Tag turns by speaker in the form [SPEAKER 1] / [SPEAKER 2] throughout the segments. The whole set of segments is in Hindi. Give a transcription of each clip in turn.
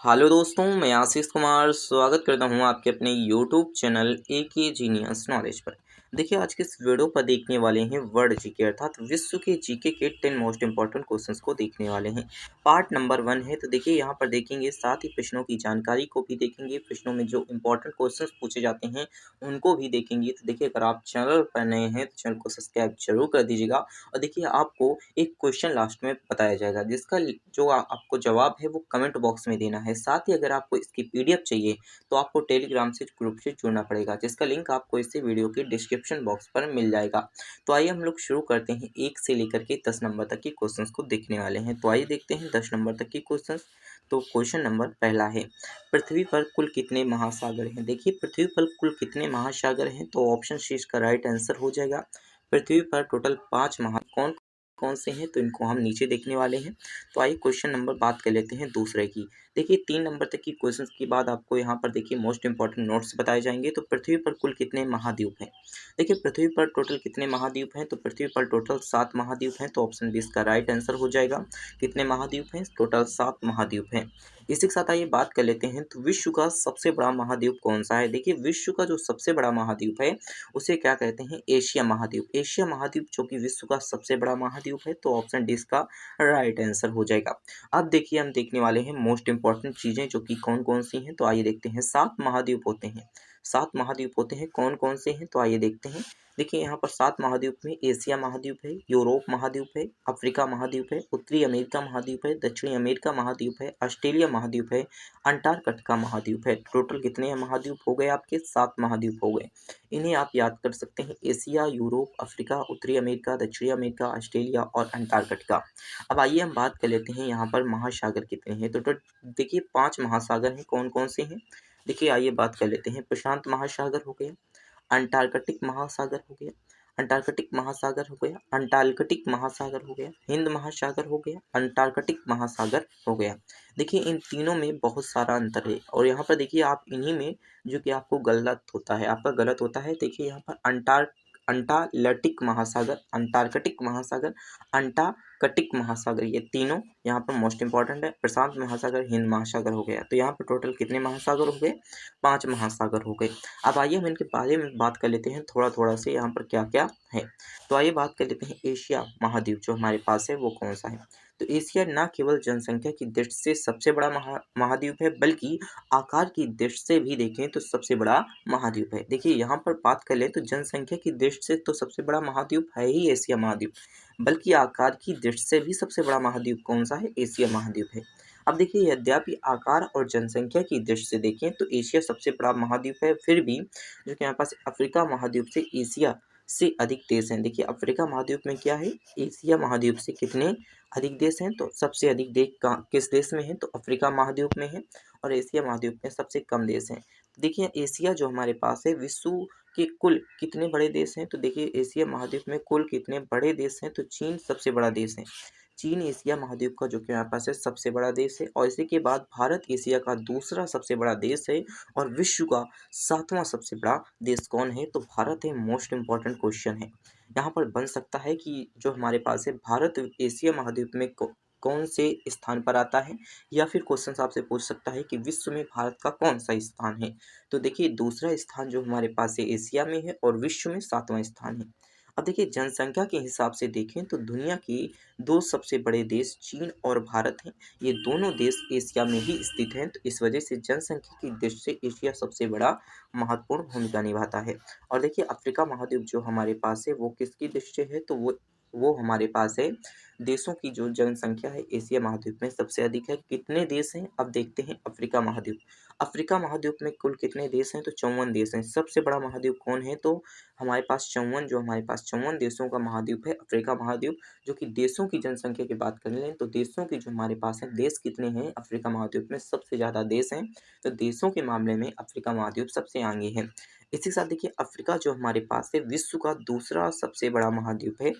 [SPEAKER 1] हेलो दोस्तों, मैं आशीष कुमार स्वागत करता हूं आपके अपने यूट्यूब चैनल ए जीनियस नॉलेज पर। देखिए, आज के इस वीडियो पर देखने वाले हैं वर्ल्ड जीके अर्थात विश्व के जीके के 10 मोस्ट इंपॉर्टेंट क्वेश्चंस को देखने वाले हैं। पार्ट नंबर 1 है, तो देखिए यहाँ पर देखेंगे, साथ ही प्रश्नों की जानकारी को भी देखेंगे, प्रश्नों में जो इंपॉर्टेंट क्वेश्चंस पूछे जाते हैं उनको भी देखेंगे। तो देखिए, अगर आप चैनल पर नए हैं तो चैनल को सब्सक्राइब जरूर कर दीजिएगा। और देखिए, आपको एक क्वेश्चन लास्ट में बताया जाएगा जिसका जो आपको जवाब है वो कमेंट बॉक्स में देना है। साथ ही अगर आपको इसकी पीडीएफ चाहिए तो आपको टेलीग्राम से ग्रुप से जुड़ना पड़ेगा, जिसका लिंक आपको इसी वीडियो के डिस्क्रिप्शन बॉक्स पर मिल जाएगा। तो आइए हम लोग शुरू करते हैं 1 से लेकर के 10 नंबर तक के क्वेश्चंस को देखने वाले हैं। तो आइए देखते हैं 10 नंबर तक के क्वेश्चंस। तो क्वेश्चन नंबर पहला है, पृथ्वी पर कुल कितने महासागर हैं? देखिए, पृथ्वी पर कुल कितने महासागर हैं? तो ऑप्शन सी इसका राइट आंसर हो जाएगा। पृथ्वी पर टोटल 5 कौन कौन से हैं, तो इनको हम नीचे देखने वाले हैं। तो आइए क्वेश्चन नंबर बात कर लेते हैं दूसरे की। देखिए, 3 नंबर तक की क्वेश्चंस के बाद आपको यहाँ पर देखिए मोस्ट इंपॉर्टेंट नोट्स बताए जाएंगे। तो पृथ्वी पर कुल कितने महाद्वीप हैं? देखिए, पृथ्वी पर टोटल कितने महाद्वीप हैं? तो पृथ्वी पर टोटल 7 महाद्वीप हैं। तो ऑप्शन बी इसका राइट आंसर हो जाएगा। कितने महाद्वीप हैं? टोटल 7 महाद्वीप हैं। इसी के साथ आइए बात कर लेते हैं, तो विश्व का सबसे बड़ा महाद्वीप कौन सा है? देखिए, विश्व का जो सबसे बड़ा महाद्वीप है उसे क्या कहते हैं? एशिया महाद्वीप। एशिया महाद्वीप जो कि विश्व का सबसे बड़ा महाद्वीप है। तो ऑप्शन डी इसका राइट आंसर हो जाएगा। अब देखिए, हम देखने वाले हैं मोस्ट इंपॉर्टेंट चीज़ें जो कि कौन कौन सी हैं। तो आइए देखते हैं। 7 महाद्वीप होते हैं। 7 महाद्वीप होते हैं, कौन कौन से हैं? तो आइए देखते हैं। देखिए, यहाँ पर 7 महाद्वीप में एशिया महाद्वीप है, यूरोप महाद्वीप है, अफ्रीका महाद्वीप है, उत्तरी अमेरिका महाद्वीप है, दक्षिणी अमेरिका महाद्वीप है, ऑस्ट्रेलिया महाद्वीप है, अंटार्कटिका महाद्वीप है। टोटल कितने महाद्वीप हो गए आपके? 7 महाद्वीप हो गए। इन्हें आप याद कर सकते हैं, एशिया, यूरोप, अफ्रीका, उत्तरी अमेरिका, दक्षिणी अमेरिका, ऑस्ट्रेलिया और अंटार्कटिका। अब आइए हम बात कर लेते हैं यहाँ पर महासागर कितने हैं। तो देखिए, 5 महासागर हैं, कौन कौन से हैं? देखिए, आइए बात कर लेते हैं। प्रशांत महासागर हो गया, अंटार्कटिक महासागर हो गया, अंटार्कटिक महासागर हो गया, अंटार्कटिक महासागर हो गया, हिंद महासागर हो गया, अंटार्कटिक महासागर हो गया। देखिए, इन तीनों में बहुत सारा अंतर है और यहाँ पर देखिए, आप इन्हीं में जो कि आपको गलत होता है, आपका गलत होता है। देखिए, यहाँ पर अंटार्कटिक महासागर, अंटार्कटिक महासागर, अंटार्कटिक महासागर, ये तीनों यहाँ पर मोस्ट इंपॉर्टेंट है। प्रशांत महासागर, हिंद महासागर हो गया। तो यहाँ पर टोटल कितने महासागर हो गए? 5 महासागर हो गए। अब आइए हम इनके बारे में बात कर लेते हैं थोड़ा थोड़ा से, यहाँ पर क्या क्या है। तो आइए बात कर लेते हैं, एशिया महाद्वीप जो हमारे पास है वो कौन सा है? तो एशिया न केवल जनसंख्या की दृष्टि से सबसे बड़ा महाद्वीप है, बल्कि आकार की दृष्टि से भी देखें तो सबसे बड़ा महाद्वीप है। देखिए, यहाँ पर बात कर ले तो जनसंख्या की दृष्टि से तो सबसे बड़ा महाद्वीप है ही एशिया महाद्वीप, बल्कि आकार की दृष्टि से भी सबसे बड़ा महाद्वीप कौन सा है? एशिया महाद्वीप है। अब देखिए, यद्यपि आकार और जनसंख्या की दृष्टि से देखें तो एशिया सबसे बड़ा महाद्वीप है, फिर भी जो कि हमारे पास अफ्रीका महाद्वीप से एशिया से अधिक देश हैं। देखिए, अफ्रीका महाद्वीप में क्या है? एशिया महाद्वीप से कितने अधिक देश हैं? तो सबसे अधिक देश किस देश में है? तो अफ्रीका महाद्वीप में है। और एशिया महाद्वीप में सबसे कम देश हैं। देखिए, एशिया जो हमारे पास है, विश्व के कुल कितने बड़े देश हैं? तो देखिए, एशिया महाद्वीप में कुल कितने बड़े देश हैं? तो चीन सबसे बड़ा देश है। चीन एशिया महाद्वीप का जो कि हमारे पास है सबसे बड़ा देश है। और इसी के बाद भारत एशिया का दूसरा सबसे बड़ा देश है। और विश्व का 7वां सबसे बड़ा देश कौन है? तो भारत है। मोस्ट इंपॉर्टेंट क्वेश्चन है। यहाँ पर बन सकता है कि जो हमारे पास है, भारत एशिया महाद्वीप में कौन से स्थान पर आता है, या फिर क्वेश्चन आपसे पूछ सकता है कि विश्व में भारत का कौन सा स्थान है। तो देखिए, दूसरा स्थान जो हमारे पास है एशिया में है और विश्व में 7वां स्थान है। अब देखिए, जनसंख्या के हिसाब से देखें तो दुनिया के 2 सबसे बड़े देश चीन और भारत हैं। ये दोनों देश एशिया में ही स्थित हैं। तो इस वजह से जनसंख्या की दृष्टि से एशिया सबसे बड़ा महत्वपूर्ण भूमिका निभाता है। और देखिए, अफ्रीका महाद्वीप जो हमारे पास है वो किसकी दृष्टि से है? तो वो हमारे पास है, देशों की जो जनसंख्या है एशिया महाद्वीप में सबसे अधिक है। कितने देश हैं? अब देखते हैं अफ्रीका महाद्वीप। अफ्रीका महाद्वीप में कुल कितने देश हैं? तो 54 देश हैं। सबसे बड़ा महाद्वीप कौन है? तो हमारे पास 54 देशों का महाद्वीप है अफ्रीका महाद्वीप। जो कि देशों की जनसंख्या की बात कर लें तो देशों की जो हमारे पास है, देश कितने हैं अफ्रीका महाद्वीप में? सबसे ज़्यादा देश हैं। तो देशों के मामले में अफ्रीका महाद्वीप सबसे आगे है। इसी के साथ देखिए, अफ्रीका जो हमारे पास है विश्व का दूसरा सबसे बड़ा महाद्वीप है।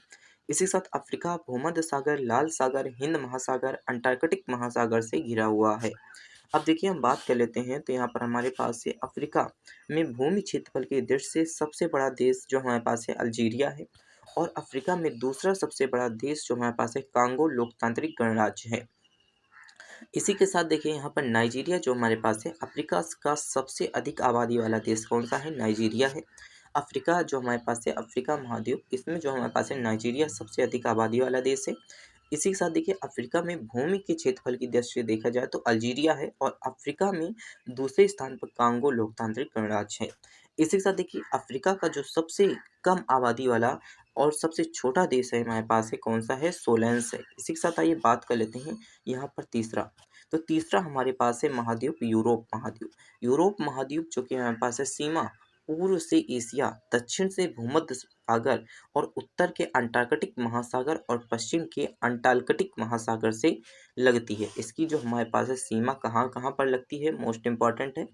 [SPEAKER 1] इसी के साथ अफ्रीका भूमध्य सागर, लाल सागर, हिंद महासागर, अंटार्कटिक महासागर से घिरा हुआ है। अब देखिए, हम बात कर लेते हैं, तो यहाँ पर हमारे पास है अफ्रीका में भूमि क्षेत्रफल की दृष्टि से सबसे बड़ा देश जो हमारे पास है अल्जीरिया है। और अफ्रीका में दूसरा सबसे बड़ा देश जो हमारे पास है कांगो लोकतांत्रिक गणराज्य है। इसी के साथ देखिए यहाँ पर नाइजीरिया जो हमारे पास है, अफ्रीका का सबसे अधिक आबादी वाला देश कौन सा है? नाइजीरिया है। अफ्रीका जो हमारे पास है, अफ्रीका महाद्वीप, इसमें जो हमारे पास है नाइजीरिया सबसे अधिक आबादी वाला देश है। इसी के साथ देखिए अफ्रीका में भूमि के क्षेत्रफल की दृष्टि से देखा जाए तो अल्जीरिया है, और अफ्रीका में दूसरे स्थान पर कांगो लोकतांत्रिक गणराज्य है। इसी के साथ देखिए अफ्रीका का जो सबसे कम आबादी वाला और सबसे छोटा देश है हमारे पास है, कौन सा है? सोलेंस है। इसी के साथ आइए बात कर लेते हैं यहाँ पर तीसरा। तो तीसरा हमारे पास है महाद्वीप यूरोप महाद्वीप। यूरोप महाद्वीप जो कि हमारे पास है, सीमा पूर्व से एशिया, दक्षिण से भूमध्य सागर और उत्तर के अंटार्कटिक महासागर और पश्चिम के अंटार्कटिक महासागर से लगती है। इसकी जो हमारे पास है सीमा कहाँ कहाँ पर लगती है, मोस्ट इम्पॉर्टेंट है।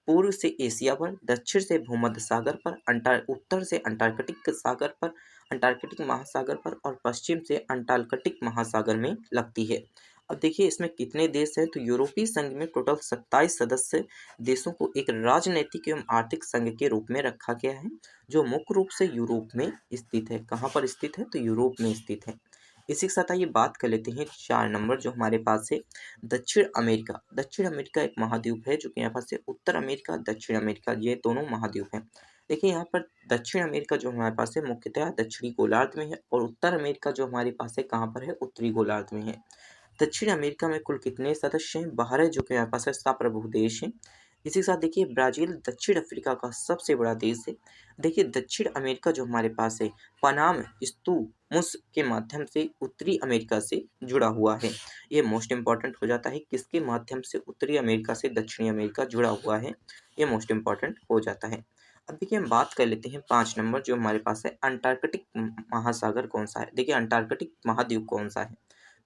[SPEAKER 1] पूर्व से एशिया पर, दक्षिण से भूमध्य सागर पर, उत्तर से अंटार्कटिक सागर पर, अंटार्कटिक महासागर पर, और पश्चिम से अंटार्कटिक महासागर में लगती है। अब देखिए इसमें कितने देश हैं, तो यूरोपीय संघ में टोटल 27 सदस्य देशों को एक राजनैतिक एवं आर्थिक संघ के रूप में रखा गया है, जो मुख्य रूप से यूरोप में स्थित है। कहाँ पर स्थित है? तो यूरोप में स्थित है। इसी के साथ आइए बात कर लेते हैं 4 नंबर जो हमारे पास है, दक्षिण अमेरिका। दक्षिण अमेरिका एक महाद्वीप है जो कि यहाँ पास है, उत्तर अमेरिका, दक्षिण अमेरिका, ये दोनों महाद्वीप हैं। देखिए यहाँ पर दक्षिण अमेरिका जो हमारे पास है मुख्यतः दक्षिणी गोलार्ध में है, और उत्तर अमेरिका जो हमारे पास है कहाँ पर है? उत्तरी गोलार्ध में है। दक्षिण अमेरिका में कुल कितने सदस्य हैं? 12 जो कि हमारे पास है संप्रभु देश हैं। इसी के साथ देखिए ब्राज़ील दक्षिण अफ्रीका का सबसे बड़ा देश है। देखिए दक्षिण अमेरिका जो हमारे पास है, पनाम स्तूमुस के माध्यम से उत्तरी अमेरिका से जुड़ा हुआ है। ये मोस्ट इम्पॉर्टेंट हो जाता है, किसके माध्यम से उत्तरी अमेरिका से दक्षिणी अमेरिका जुड़ा हुआ है, ये मोस्ट इम्पॉर्टेंट हो जाता है। अब देखिए हम बात कर लेते हैं 5 नंबर जो हमारे पास है, अंटार्कटिक महासागर कौन सा है? देखिए अंटार्कटिक महाद्वीप कौन सा है?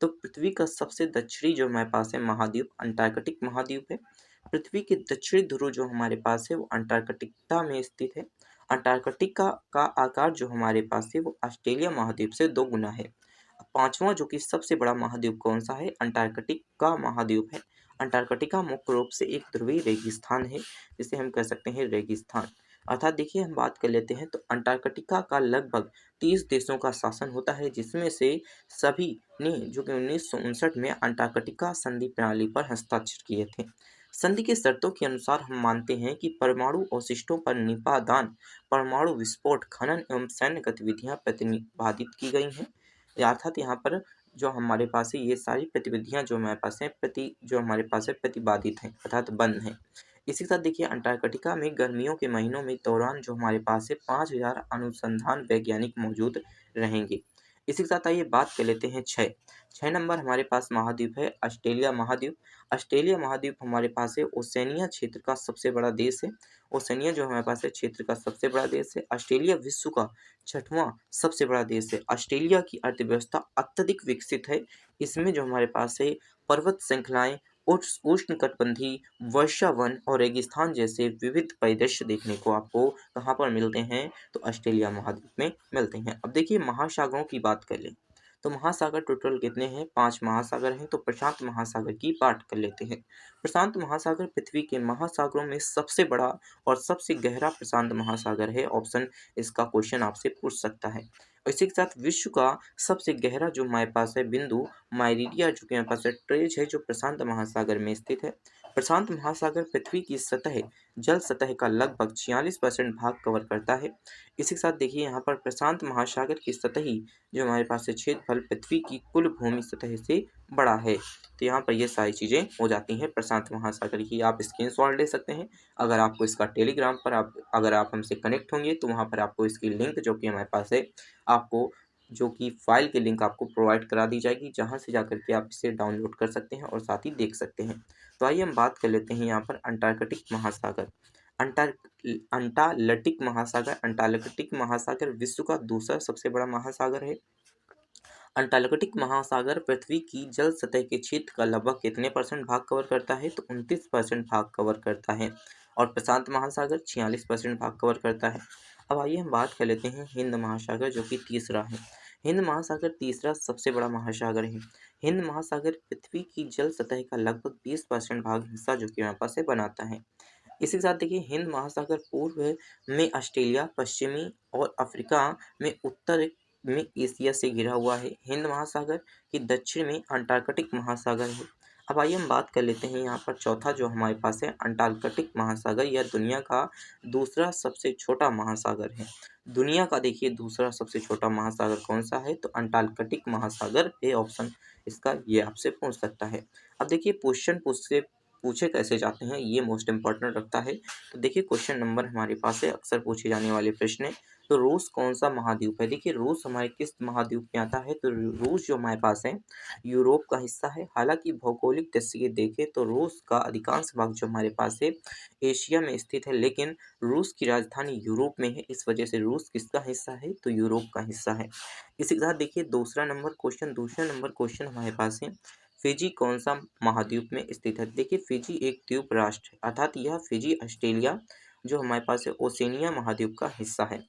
[SPEAKER 1] तो पृथ्वी का सबसे दक्षिणी जो हमारे पास है महाद्वीप अंटार्कटिक महाद्वीप है। पृथ्वी के दक्षिणी ध्रुव जो हमारे पास है वो अंटार्कटिका में स्थित है। अंटार्कटिका का आकार जो हमारे पास है वो ऑस्ट्रेलिया महाद्वीप से 2 गुना है। पांचवा जो कि सबसे बड़ा महाद्वीप कौन सा है? अंटार्कटिका महाद्वीप है। अंटार्कटिका मुख्य रूप से एक ध्रुवीय रेगिस्तान है, जिसे हम कह सकते हैं रेगिस्तान। अर्थात देखिए हम बात कर लेते हैं तो अंटार्कटिका का लगभग 30 देशों का शासन होता है, जिसमें से सभी ने जो कि 1959 में अंटार्कटिका संधि प्रणाली पर हस्ताक्षर किए थे। संधि की शर्तों के अनुसार हम मानते हैं कि परमाणु अवशिष्टों पर निपादान, परमाणु विस्फोट, खनन एवं सैन्य गतिविधियां प्रतिनिधित की गई हैं। अर्थात यहाँ पर जो हमारे पास है ये सारी गतिविधियां जो हमारे पास है प्रतिपादित हैं, अर्थात बंद हैं। इसी के साथ देखिए अंटार्कटिका में गर्मियों के महीनों में दौरान जो हमारे पास है 5000 अनुसंधान वैज्ञानिक मौजूद रहेंगे। इसी के साथ आइए बात कर लेते हैं 6 नंबर हमारे पास महाद्वीप है ऑस्ट्रेलिया महाद्वीप। ऑस्ट्रेलिया महाद्वीप हमारे पास है ओशिनिया क्षेत्र का सबसे बड़ा देश है। ओशिनिया जो हमारे पास है क्षेत्र का सबसे बड़ा देश है। ऑस्ट्रेलिया विश्व का 6वां सबसे बड़ा देश है। ऑस्ट्रेलिया की अर्थव्यवस्था अत्यधिक विकसित है। इसमें जो हमारे पास है पर्वत श्रृंखलाएं, उष्णकटिबंधीय वर्षा वन और रेगिस्तान जैसे विविध परिदृश्य देखने को आपको कहाँ पर मिलते हैं? तो ऑस्ट्रेलिया महाद्वीप में मिलते हैं। अब देखिए महासागरों की बात कर लें तो महासागर टोटल कितने हैं? 5 महासागर हैं। तो प्रशांत महासागर की बात कर लेते हैं। प्रशांत महासागर पृथ्वी के महासागरों में सबसे बड़ा और सबसे गहरा प्रशांत महासागर है। ऑप्शन इसका क्वेश्चन आपसे पूछ सकता है। और इसी के साथ विश्व का सबसे गहरा जो हमारे पास है बिंदु माइरीडिया जो कि हमारे पास है ट्रेज है, जो प्रशांत महासागर में स्थित है। प्रशांत महासागर पृथ्वी की सतह जल सतह का लगभग 46% भाग कवर करता है। इसी के साथ देखिए यहाँ पर प्रशांत महासागर की सतही जो हमारे पास है क्षेत्रफल पृथ्वी की कुल भूमि सतह से बड़ा है। तो यहाँ पर ये सारी चीज़ें हो जाती हैं प्रशांत महासागर की। आप स्क्रीनशॉट ले सकते हैं। अगर आपको इसका टेलीग्राम पर अगर आप हमसे कनेक्ट होंगे तो वहाँ पर आपको इसकी लिंक जो कि हमारे पास है आपको जो कि फाइल की लिंक आपको प्रोवाइड करा दी जाएगी, जहाँ से जाकर के आप इसे डाउनलोड कर सकते हैं और साथ ही देख सकते हैं। तो आइए हम बात कर लेते हैं यहाँ पर अंटार्कटिक महासागर। अंटार्कटिक महासागर विश्व का दूसरा सबसे बड़ा महासागर है। अंटार्कटिक महासागर पृथ्वी की जल सतह के क्षेत्र का लगभग कितने परसेंट भाग कवर करता है? तो 29% भाग कवर करता है। और प्रशांत महासागर 46% भाग कवर करता है। अब आइए हम बात कर लेते हैं हिंद महासागर जो कि तीसरा है। हिंद महासागर तीसरा सबसे बड़ा महासागर है। हिंद महासागर पृथ्वी की जल सतह का लगभग 20% भाग हिस्सा जो कि हमारे पास से बनाता है। इसी के साथ देखिए हिंद महासागर पूर्व में ऑस्ट्रेलिया, पश्चिमी और अफ्रीका में उत्तर में एशिया से घिरा हुआ है। हिंद महासागर के दक्षिण में अंटार्कटिक महासागर है। अब आइए हम बात कर लेते हैं यहाँ पर चौथा जो हमारे पास है अंटार्कटिक महासागर, यह दुनिया का दूसरा सबसे छोटा महासागर है। दुनिया का देखिए दूसरा सबसे छोटा महासागर कौन सा है, तो अंटार्कटिक महासागर है ऑप्शन इसका, ये आपसे पूछ सकता है। अब देखिए क्वेश्चन पूछे कैसे जाते हैं, ये मोस्ट इंपॉर्टेंट रखता है। तो देखिए क्वेश्चन नंबर हमारे पास है, अक्सर पूछे जाने वाले प्रश्न है। तो रूस कौन सा महाद्वीप है, देखिए रूस हमारे किस महाद्वीप में आता है, तो रूस जो हमारे पास है यूरोप का हिस्सा है। हालांकि भौगोलिक दृष्टि से देखें तो रूस का अधिकांश भाग जो हमारे पास है एशिया में स्थित है, लेकिन रूस की राजधानी यूरोप में है, इस वजह से रूस किसका हिस्सा है, तो यूरोप का हिस्सा है। इसी के साथ देखिए दूसरा नंबर क्वेश्चन हमारे पास है, फिजी कौन सा महाद्वीप में स्थित है। देखिए फिजी एक द्वीप राष्ट्र है, अर्थात यह फिजी ऑस्ट्रेलिया जो हमारे पास है ओसेनिया महाद्वीप का हिस्सा है।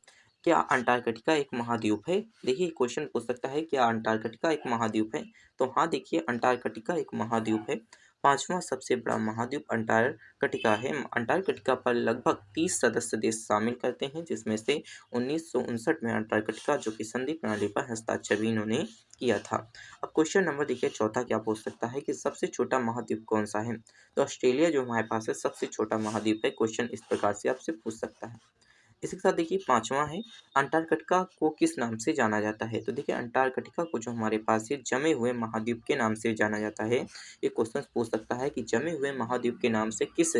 [SPEAKER 1] क्या अंटार्कटिका एक महाद्वीप है, देखिए क्वेश्चन पूछ सकता है क्या अंटार्कटिका एक महाद्वीप है, तो हाँ देखिए अंटार्कटिका एक महाद्वीप है। पांचवा सबसे बड़ा महाद्वीप अंटार्कटिका है। अंटार्कटिका पर लगभग 30 सदस्य देश शामिल करते हैं, जिसमें से 1959 में अंटार्कटिका जो कि संधि प्रणाली पर हस्ताक्षर भी इन्होंने किया था। अब क्वेश्चन नंबर देखिए चौथा क्या पूछ सकता है कि सबसे छोटा महाद्वीप कौन सा है, तो ऑस्ट्रेलिया जो हमारे पास है सबसे छोटा महाद्वीप है। क्वेश्चन इस प्रकार से आपसे पूछ सकता है। इसी के साथ देखिए पांचवा है, अंटार्कटिका को किस नाम से जाना जाता है, तो देखिए अंटार्कटिका को जो हमारे पास है जमे हुए महाद्वीप के नाम से जाना जाता है। ये क्वेश्चन पूछ सकता है कि जमे हुए महाद्वीप के नाम से किस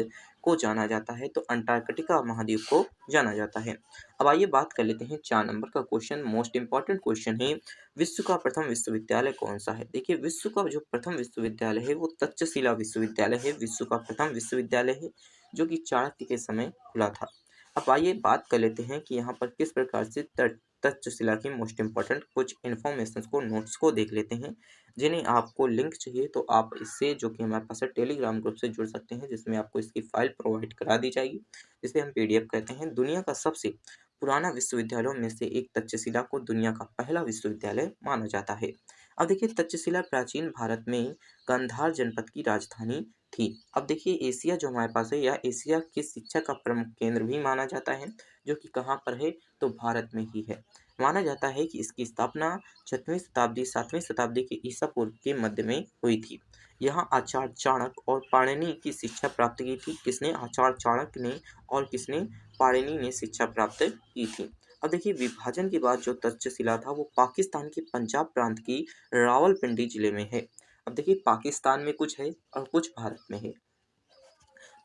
[SPEAKER 1] को जाना जाता है, तो अंटार्कटिका महाद्वीप को जाना जाता है। अब आइए बात कर लेते हैं 4 नंबर का क्वेश्चन, मोस्ट इंपॉर्टेंट क्वेश्चन है, विश्व का प्रथम विश्वविद्यालय कौन सा है। देखिए विश्व का जो प्रथम विश्वविद्यालय है वो तक्षशिला विश्वविद्यालय है, विश्व का प्रथम विश्वविद्यालय है जो कि चाणक्य के समय खुला था। अब आइए बात कर लेते हैं कि यहाँ पर किस प्रकार से तक्षशिला की मोस्ट इंपॉर्टेंट कुछ इन्फॉर्मेशन को नोट्स को देख लेते हैं, जिन्हें आपको लिंक चाहिए तो आप इससे जो कि हमारे पास है टेलीग्राम ग्रुप से जुड़ सकते हैं, जिसमें आपको इसकी फाइल प्रोवाइड करा दी जाएगी, जिसे हम पीडीएफ कहते हैं। दुनिया का सबसे पुराना विश्वविद्यालयों में से एक तक्षशिला को दुनिया का पहला विश्वविद्यालय माना जाता है। अब देखिए तक्षशिला प्राचीन भारत में गांधार जनपद की राजधानी थी। अब देखिए एशिया जो हमारे पास है यह एशिया की शिक्षा का प्रमुख केंद्र भी माना जाता है, जो कि कहाँ पर है, तो भारत में ही है। माना जाता है कि इसकी स्थापना 6वीं शताब्दी 7वीं शताब्दी के ईसा पूर्व के मध्य में हुई थी। यहाँ आचार्य चाणक्य और पाणिनि की शिक्षा प्राप्त की थी। किसने, आचार्य चाणक्य ने और किसने, पाणिनि ने शिक्षा प्राप्त की थी। अब देखिए विभाजन के बाद जो तक्षशिला था वो पाकिस्तान के पंजाब प्रांत की रावलपिंडी जिले में है। अब देखिए पाकिस्तान में कुछ है और कुछ भारत में है,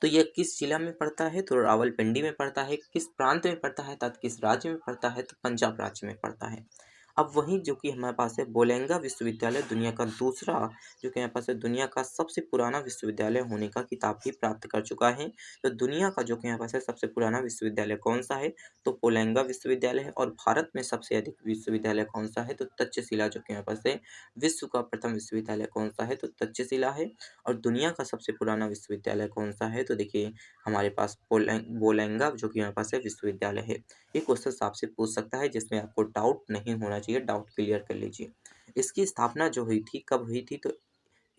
[SPEAKER 1] तो यह किस जिला में पड़ता है, तो रावलपिंडी में पड़ता है। किस प्रांत में पड़ता है अर्थात किस राज्य में पड़ता है, तो पंजाब राज्य में पड़ता है। अब वहीं जो कि हमारे पास है बोलेंगा विश्वविद्यालय दुनिया का दूसरा जो कि हमारे पास है दुनिया का सबसे पुराना विश्वविद्यालय होने का खिताब भी प्राप्त कर चुका है। तो दुनिया का जो कि हमारे पास है सबसे पुराना विश्वविद्यालय कौन सा है, तो बोलेंगा विश्वविद्यालय है। और भारत में सबसे अधिक विश्वविद्यालय कौन सा है, तो तक्षशिला जो कि हमारे पास है विश्व का प्रथम विश्वविद्यालय कौन सा है, तो तक्षशिला है। और दुनिया का सबसे पुराना विश्वविद्यालय कौन सा है, तो देखिए हमारे पास बोलेंगा जो कि हमारे पास है विश्वविद्यालय है। ये क्वेश्चन आपसे पूछ सकता है जिसमें आपको डाउट नहीं होना चाहिए, डाउट क्लियर कर लीजिए। इसकी स्थापना जो हुई थी कब हुई थी, तो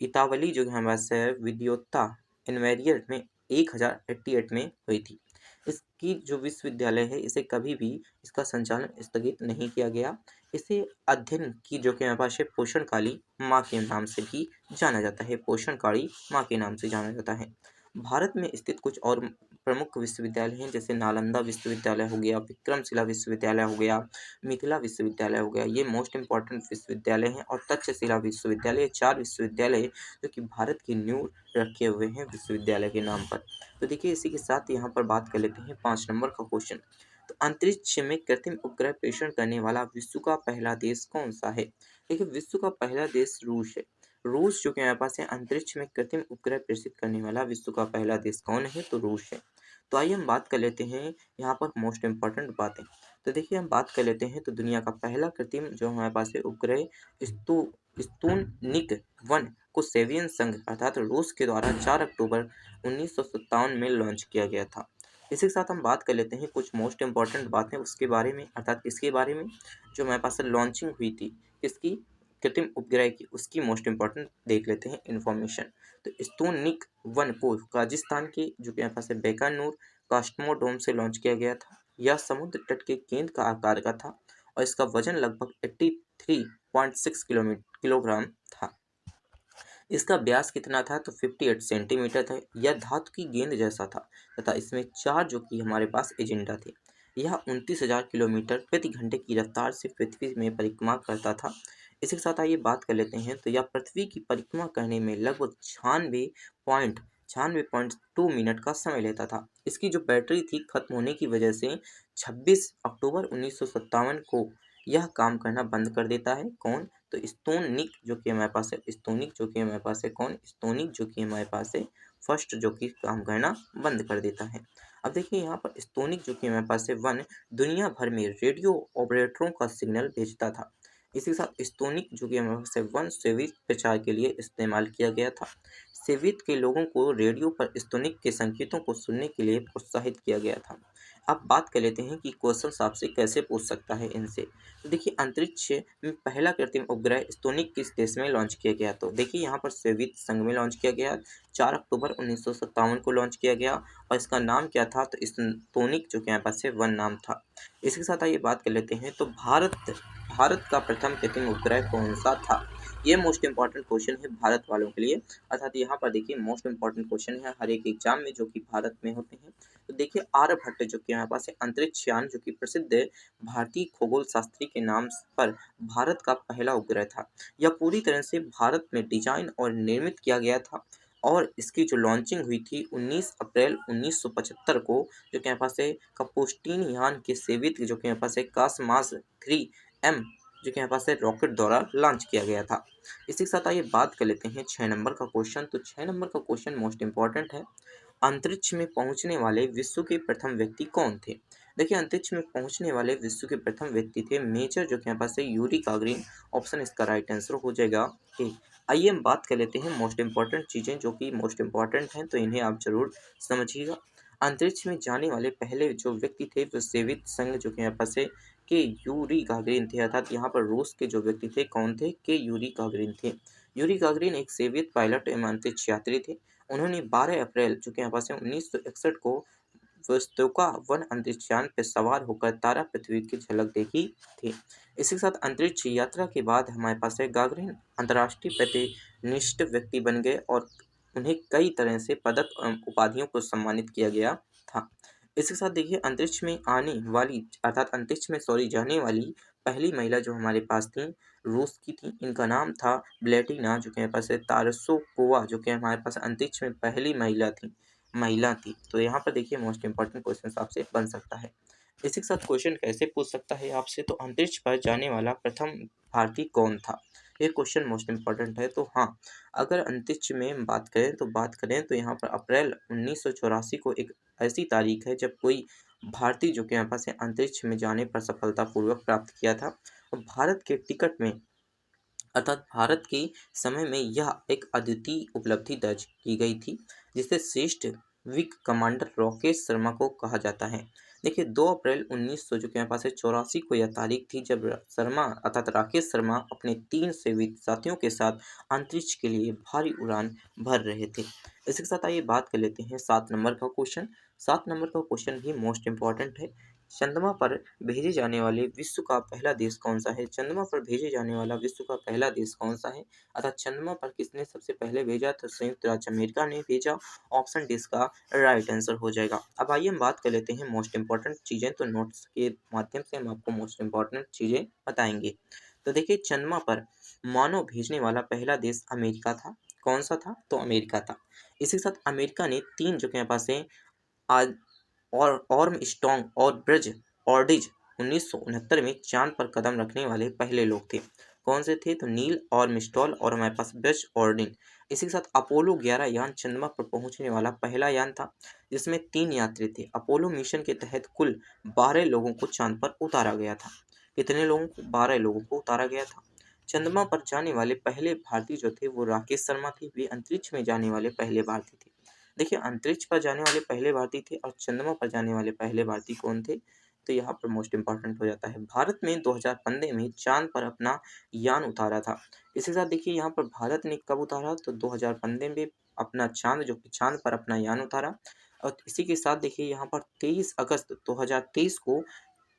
[SPEAKER 1] इतावली जो हमारे पास है विद्योत्ता इन्वेरियर में 1088 में हुई थी। इसकी जो विश्वविद्यालय है इसे कभी भी इसका संचालन स्थगित नहीं किया गया। इसे अध्ययन की जो कि हमारे पास है पोषणकाली माँ के नाम से भी जाना जाता है, पोषणकारी माँ के नाम से जाना जाता है। भारत में स्थित कुछ और प्रमुख विश्वविद्यालय हैं, जैसे नालंदा विश्वविद्यालय हो गया, विक्रमशिला विश्वविद्यालय हो गया, मिथिला विश्वविद्यालय हो गया, ये मोस्ट इंपॉर्टेंट विश्वविद्यालय हैं। और तक्षशिला विश्वविद्यालय, ये 4 विश्वविद्यालय जो कि भारत की नींव रखे हुए हैं विश्वविद्यालय के नाम पर। तो देखिए इसी के साथ यहाँ पर बात कर लेते हैं 5 नंबर का क्वेश्चन, तो अंतरिक्ष में कृत्रिम उपग्रह प्रेषण करने वाला विश्व का पहला देश कौन सा है। देखिए विश्व का पहला देश रूस है। रूस जो कि हमारे पास है अंतरिक्ष में कृत्रिम उपग्रह प्रेषित करने वाला विश्व का पहला देश कौन है, तो रूस है। तो आइए हम बात कर लेते हैं यहाँ पर मोस्ट इंपॉर्टेंट बातें। तो देखिए हम बात कर लेते हैं तो दुनिया का पहला कृत्रिम जो हमारे पास है उपग्रह स्पुतनिक 1 को सोवियत संघ अर्थात रूस के द्वारा 4 अक्टूबर 1957 में लॉन्च किया गया था। इसी के साथ हम बात कर लेते हैं कुछ मोस्ट इंपॉर्टेंट बातें उसके बारे में, अर्थात इसके बारे में जो हमारे पास लॉन्चिंग हुई थी किसकी, कृत्रिम उपग्रह की, उसकी मोस्ट इंपॉर्टेंट देख लेते हैं इन्फॉर्मेशन। तो स्पुतनिक 1 को राजस्थान के जो कि हमारे पास है बीकानेर कॉस्मोड्रोम से लॉन्च किया गया था। यह समुद्र तट के गेंद का आकार का था और इसका वजन लगभग 83.6 किलोग्राम था। इसका व्यास कितना था तो 58 सेंटीमीटर था। यह धातु की गेंद जैसा था तथा इसमें 4 जो कि हमारे पास एजेंडा थे। यह 29,000 किलोमीटर प्रति घंटे की रफ्तार से पृथ्वी में परिक्रमा करता था। इसी के साथ आइए बात कर लेते हैं, तो यह पृथ्वी की परिक्रमा करने में लगभग 96.2 मिनट का समय लेता था। इसकी जो बैटरी थी खत्म होने की वजह से 26 अक्टूबर 1957 को यह काम करना बंद कर देता है। कौन? तो स्तोनिक जो कि हमारे पास है, स्तोनिक जो कि हमारे पास है कौन? स्तोनिक जो कि हमारे पास है फर्स्ट जो कि काम करना बंद कर देता है। अब देखिए यहाँ पर स्तोनिक जो कि हमारे पास है वन दुनिया भर में रेडियो ऑपरेटरों का सिग्नल भेजता था। इसी के साथ स्तोनिक जो कि हमारे पास है वन सोवियत प्रचार के लिए इस्तेमाल किया गया था। सोवियत के लोगों को रेडियो पर स्तोनिक के संकेतों को सुनने के लिए प्रोत्साहित किया गया था। अब बात कर लेते हैं कि क्वेश्चन आपसे कैसे पूछ सकता है इनसे। तो देखिए अंतरिक्ष में पहला कृत्रिम उपग्रह स्तोनिक किस देश में लॉन्च किया गया? तो देखिए यहाँ पर सोवियत संघ में लॉन्च किया गया, 4 अक्टूबर 1957 को लॉन्च किया गया और इसका नाम क्या था? तो स्तोनिक जो कि यहाँ पास से वन नाम था। इसके साथ आइए बात कर लेते हैं, तो भारत का प्रथम कृत्रिम उपग्रह कौन सा था? ये मोस्ट इंपॉर्टेंट क्वेश्चन है भारत वालों के लिए, अर्थात यहाँ पर देखिए मोस्ट इंपॉर्टेंट क्वेश्चन है हर एक एग्जाम में जो कि भारत में होते हैं। तो देखिए आर्यभट्ट जो कि हमारे पास है अंतरिक्ष यान जो कि प्रसिद्ध भारतीय खगोल शास्त्री के नाम पर भारत का पहला उपग्रह था। यह पूरी तरह से भारत में डिजाइन और निर्मित किया गया था और इसकी जो लॉन्चिंग हुई थी 19 अप्रैल 1975 को, जो कि हमारे पास है कपुस्टीन यान के सेवित जो कि हमारे पास है कासमास 3M जो कि हमारे पास है रॉकेट द्वारा लॉन्च किया गया था। इसी के साथ आइए बात कर लेते हैं 6 नंबर का क्वेश्चन। तो 6 नंबर का क्वेश्चन मोस्ट इंपॉर्टेंट है। अंतरिक्ष में पहुंचने वाले विश्व के प्रथम व्यक्ति कौन थे? देखिए अंतरिक्ष में पहुंचने वाले विश्व के प्रथम व्यक्ति थे मेजर जो कि हमारे पास है यूरी गागरिन। ऑप्शन इसका राइट आंसर हो जाएगा ए। आइए हम बात कर लेते हैं मोस्ट इंपॉर्टेंट चीज़ें जो कि मोस्ट इंपॉर्टेंट हैं, तो इन्हें आप जरूर समझिएगा। अंतरिक्ष में जाने वाले पहले जो व्यक्ति थे वो सोवियत संघ जो कि यहाँ पास है के यूरी गागरिन थे, अर्थात यहाँ पर रूस के जो व्यक्ति थे कौन थे? के यूरी गागरिन थे। यूरी गागरिन एक सोवियत पायलट एवं अंतरिक्ष यात्री थे। उन्होंने 12 अप्रैल जो कि यहाँ पास है 1961 को वस्तुका वन अंतरिक्ष यान पर सवार होकर तारा पृथ्वी की झलक देखी थी। इसी के साथ अंतरिक्ष यात्रा के बाद हमारे पास है गागरिन अंतर्राष्ट्रीय प्रतिनिष्ठ व्यक्ति बन गए और उन्हें कई तरह से पदक उपाधियों को सम्मानित किया गया था। इसके साथ देखिए अंतरिक्ष में आने वाली अर्थात अंतरिक्ष में जाने वाली पहली महिला जो हमारे पास थी रूस की थी। इनका नाम था ब्लेटिना जो कि हमारे पास है तारसोकोवा जो कि हमारे पास अंतरिक्ष में पहली महिला थी। तो यहाँ पर देखिए मोस्ट इंपॉर्टेंट क्वेश्चन आपसे बन सकता है। इसी के साथ क्वेश्चन कैसे पूछ सकता है आपसे, तो अंतरिक्ष पर जाने वाला प्रथम भारतीय कौन था? ये क्वेश्चन मोस्ट इंपॉर्टेंट है। तो हाँ, अगर अंतरिक्ष में बात करें तो यहाँ पर अप्रैल 1984 को एक ऐसी तारीख है जब कोई भारतीय जो कि यहाँ पास है अंतरिक्ष में जाने पर सफलतापूर्वक प्राप्त किया था। और भारत के टिकट में अर्थात भारत के समय में यह एक अद्वितीय उपलब्धि दर्ज की गई थी, जिसे श्रेष्ठ विंग कमांडर राकेश शर्मा को कहा जाता है। देखिए 2 अप्रैल 1900 जो कि हमारे पास है 84 को यह तारीख थी जब शर्मा अर्थात राकेश शर्मा अपने 3 सेवित साथियों के साथ अंतरिक्ष के लिए भारी उड़ान भर रहे थे। इसके साथ आइए बात कर लेते हैं 7 नंबर का क्वेश्चन। 7 नंबर का क्वेश्चन भी मोस्ट इंपॉर्टेंट है। चंद्रमा पर भेजे जाने वाले विश्व का पहला देश कौन सा है? चंद्रमा पर भेजे जाने वाला विश्व का पहला देश कौन सा है? अर्थात चंद्रमा पर किसने सबसे पहले भेजा? तो संयुक्त राज्य अमेरिका ने भेजा। ऑप्शन डी इसका राइट आंसर हो जाएगा। अब आइए हम बात कर लेते हैं मोस्ट इंपॉर्टेंट चीज़ें, तो नोट्स के माध्यम से हम आपको मोस्ट इंपॉर्टेंट चीज़ें बताएंगे। तो देखिए चंद्रमा पर मानव भेजने वाला पहला देश अमेरिका था। कौन सा था? तो अमेरिका था। इसी के साथ अमेरिका ने 3 जो के पास है आज और आर्मस्ट्रॉन्ग और ब्रज ऑर्डिज 1969 में चांद पर कदम रखने वाले पहले लोग थे। कौन से थे? तो नील आर्मस्ट्रॉन्ग और हमारे पास ब्रज ऑर्डिन। इसी के साथ अपोलो 11 यान चंद्रमा पर पहुंचने वाला पहला यान था, जिसमें 3 यात्री थे। अपोलो मिशन के तहत कुल 12 लोगों को चांद पर उतारा गया था। कितने लोगों को? 12 लोगों को उतारा गया था। चंद्रमा पर जाने वाले पहले भारतीय जो थे वो राकेश शर्मा थे। वे अंतरिक्ष में जाने वाले पहले भारतीय थे। देखिए अंतरिक्ष पर जाने वाले पहले भारतीय थे और चंद्रमा पर जाने वाले पहले भारतीय कौन थे? तो यहाँ पर मोस्ट इंपॉर्टेंट हो जाता है। भारत में 2015 में चांद पर अपना यान उतारा था। इसी के साथ देखिए यहाँ पर भारत ने कब उतारा? तो 2015 में अपना चांद पर अपना यान उतारा। और इसी के साथ देखिए यहाँ पर 23 अगस्त 2023 को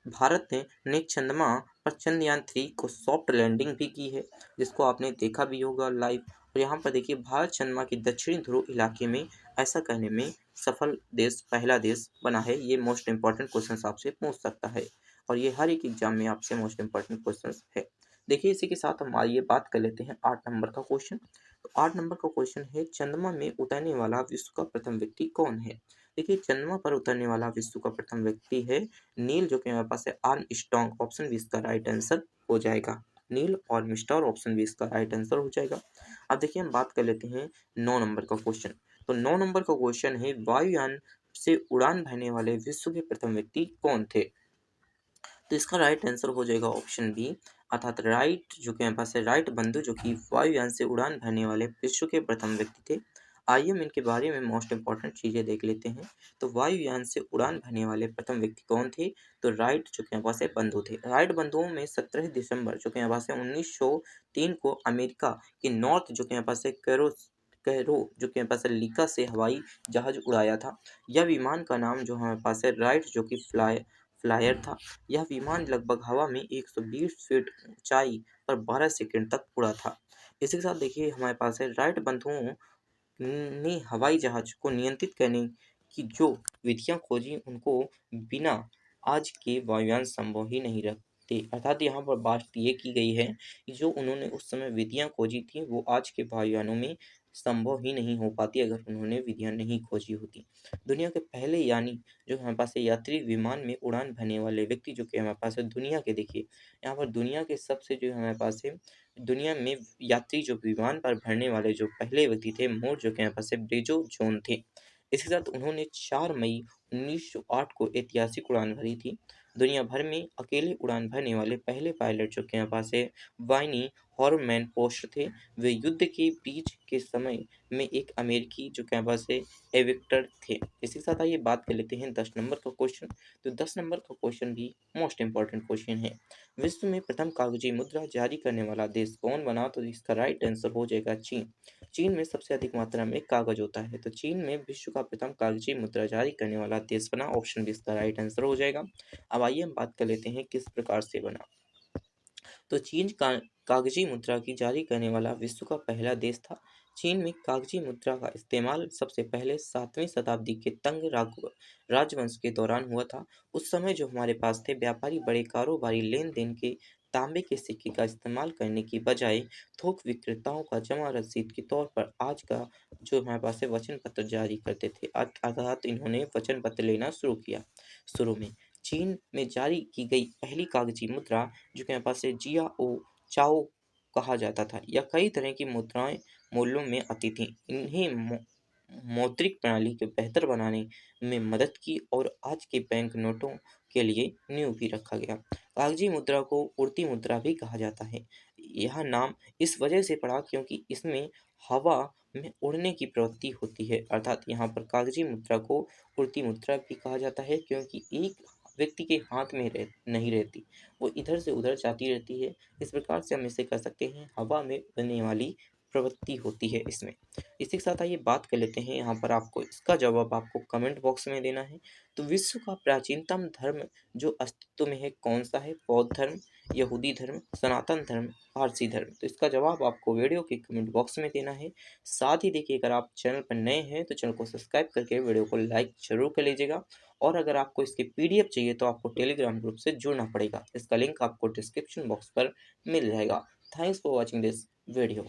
[SPEAKER 1] भारत ने चंद्रमा पर चंद्रयान 3 को सॉफ्ट लैंडिंग भी की है, जिसको आपने देखा भी होगा लाइव। तो यहाँ पर देखिए भारत चंद्रमा के दक्षिणी ध्रुव इलाके में ऐसा करने में सफल देश पहला देश बना है। ये मोस्ट इंपॉर्टेंट क्वेश्चन आपसे पूछ सकता है और ये हर एक एग्जाम में आपसे मोस्ट इंपॉर्टेंट क्वेश्चन है। देखिए इसी के साथ हम आइए बात कर लेते हैं 8 नंबर का क्वेश्चन। तो 8 नंबर का क्वेश्चन है चंद्रमा में उतरने वाला विश्व का प्रथम व्यक्ति कौन है। देखिए चंद्रमा पर उतरने वाला विश्व का प्रथम व्यक्ति है नील, जो कि हमारे पास है आर्मस्ट्रांग। ऑप्शन 20 का राइट आंसर हो जाएगा। नील और मिस्टर ऑप्शन 20 का राइट आंसर हो जाएगा। अब देखिए हम बात कर लेते हैं 9 नंबर का क्वेश्चन। तो 9 नंबर का क्वेश्चन है वायुयान से उड़ान भरने वाले विश्व के प्रथम व्यक्ति कौन थे। तो इसका राइट आंसर हो जाएगा ऑप्शन बी, अर्थात राइट जो कि हमारे पास है राइट बंधु, जो कि वायुयान से उड़ान भरने वाले विश्व के प्रथम व्यक्ति थे। आइए हम इनके बारे में मोस्ट इंपॉर्टेंट चीज़ें देख लेते हैं। तो वायुयान से उड़ान भरने वाले प्रथम व्यक्ति कौन थे। तो राइट जो कि हमारे पास है बंधु थे। राइट बंधुओं में 17 दिसंबर जो कि हमारे पास है 1903 को अमेरिका के नॉर्थ जो कि हमारे पास है कैरो जो कि हमारे पास है लिका से हवाई जहाज उड़ाया था। यह विमान का नाम जो हमारे पास है राइट जो कि फ्लायर था। यह विमान लगभग हवा में 120 फीट ऊंचाई पर 12 सेकंड तक उड़ा था। इसी के साथ देखिए हमारे पास है राइट बंधुओं ने हवाई जहाज को नियंत्रित करने की जो विधियां खोजी उनको बिना आज के वायुयान संभव ही नहीं रखते। अर्थात यहाँ पर बात ये की गई है कि जो उन्होंने उस समय विधियां खोजी थी वो आज के वायुयानों में संभव ही नहीं हो पाती अगर उन्होंने विधियां नहीं खोजी होती। दुनिया के पहले यानी जो हमारे पास है यात्री विमान में उड़ान भरने वाले व्यक्ति जो कि हमारे पास है दुनिया के, देखिए यहाँ पर दुनिया के सबसे जो हमारे पास है दुनिया में यात्री जो विमान पर भरने वाले जो पहले व्यक्ति थे मोर जो कि हमारे पास है ब्रिजो जोन थे। इसके साथ उन्होंने 4 मई 1908 को ऐतिहासिक उड़ान भरी थी। दुनिया भर में अकेले उड़ान भरने वाले पहले पायलट जो कि हमारे पास है वाइनी हॉर्मैन पोस्ट थे। वे युद्ध के बीच के समय में एक अमेरिकी जो कि हमारे पास है एविक्टर थे। इसी के साथ आइए बात कर लेते हैं 10 नंबर का क्वेश्चन। तो 10 नंबर का क्वेश्चन भी मोस्ट इंपॉर्टेंट क्वेश्चन है। विश्व में प्रथम कागजी मुद्रा जारी करने वाला देश कौन बना। तो इसका राइट आंसर हो जाएगा चीन। चीन में सबसे अधिक मात्रा में कागज होता है, तो चीन में विश्व का प्रथम कागजी मुद्रा जारी करने वाला देश बना। ऑप्शन बी इसका राइट आंसर हो जाएगा। अब आइए हम बात कर लेते हैं किस प्रकार से बना। तो चीन का कागजी मुद्रा की जारी करने वाला विश्व का पहला देश था। चीन में कागजी मुद्रा का इस्तेमाल सबसे पहले 7वीं शताब्दी के तंग राजवंश के दौरान हुआ था। उस समय जो हमारे पास थे व्यापारी बड़े कारोबारी लेन देन के तांबे के सिक्के का इस्तेमाल करने की बजाय थोक विक्रेताओं का जमा रसीद के तौर पर आज का जो हमारे पास है वचन पत्र जारी करते थे। अर्थात इन्होंने वचन पत्र लेना शुरू किया। शुरू में चीन में जारी की गई पहली कागजी मुद्रा जो कि हमारे पास है जियाओ चाओ कहा जाता था। यह कई तरह की मुद्राएं मूल्यों में आती थी। इन्हें मौद्रिक प्रणाली को बेहतर बनाने में मदद की और आज के बैंक नोटों के लिए नींव भी रखा गया। कागजी मुद्रा को उड़ती मुद्रा भी कहा जाता है। यह नाम इस वजह से पड़ा क्योंकि इसमें हवा में उड़ने की प्रवृत्ति होती है। अर्थात यहाँ पर कागजी मुद्रा को उड़ती मुद्रा भी कहा जाता है क्योंकि एक व्यक्ति के हाथ में नहीं रहती, वो इधर से उधर जाती रहती है। इस प्रकार से हम इसे कह सकते हैं हवा में उड़ने वाली प्रवृत्ति होती है इसमें। इसी के साथ आइए बात कर लेते हैं, यहाँ पर आपको इसका जवाब आपको कमेंट बॉक्स में देना है। तो विश्व का प्राचीनतम धर्म जो अस्तित्व में है कौन सा है। बौद्ध धर्म, यहूदी धर्म, सनातन धर्म, पारसी धर्म। तो इसका जवाब आपको वीडियो के कमेंट बॉक्स में देना है। साथ ही देखिए अगर आप चैनल पर नए हैं तो चैनल को सब्सक्राइब करके वीडियो को लाइक जरूर कर लीजिएगा। और अगर आपको इसकी पीडीएफ चाहिए तो आपको टेलीग्राम ग्रुप से जुड़ना पड़ेगा। इसका लिंक आपको डिस्क्रिप्शन बॉक्स पर मिल जाएगा। Thanks for watching this video.